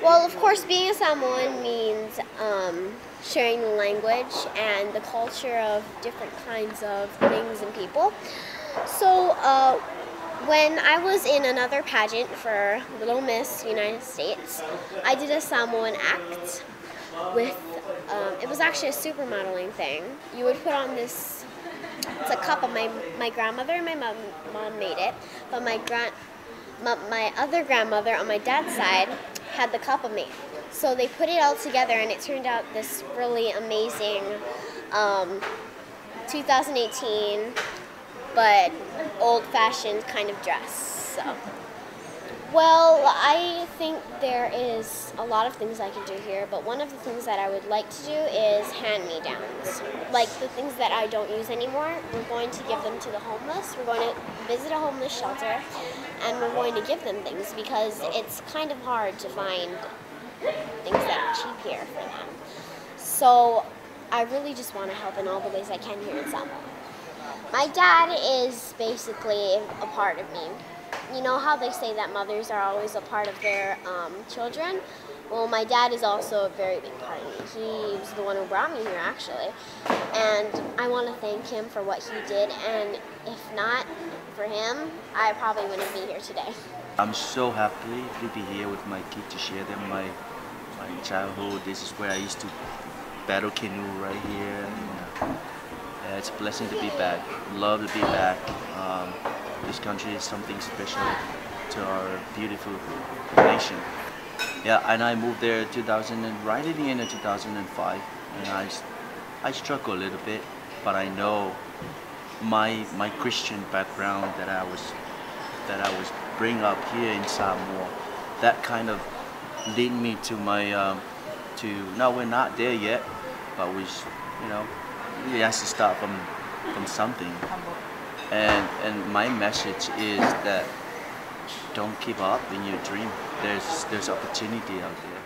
Well, of course, being a Samoan means sharing the language and the culture of different kinds of things and people. So when I was in another pageant for Little Miss United States, I did a Samoan act with, it was actually a supermodeling thing. You would put on this, it's a cup of my grandmother and my mom made it, but my other grandmother on my dad's side had the cup of made. So they put it all together and it turned out this really amazing 2018 but old-fashioned kind of dress. So, well, I think there is a lot of things I can do here, but one of the things that I would like to do is hand-me-downs. Like the things that I don't use anymore, we're going to give them to the homeless. We're going to visit a homeless shelter, and we're going to give them things because it's kind of hard to find things that are cheap here for them. So I really just want to help in all the ways I can here in Samoa. My dad is basically a part of me. You know how they say that mothers are always a part of their children? Well, my dad is also a very big part of me. He was the one who brought me here, actually. And I want to thank him for what he did, and if not for him, I probably wouldn't be here today. I'm so happy to be here with my kids to share them my childhood. This is where I used to paddle canoe right here. Yeah, it's a blessing to be back. Love to be back. This country is something special to our beautiful nation. Yeah, and I moved there right at the end of 2005, and I struggle a little bit, but I know my Christian background that I was bring up here in Samoa, that kind of lead me to my no, we're not there yet, but we has to start from something. And my message is that don't give up in your dream. There's opportunity out there.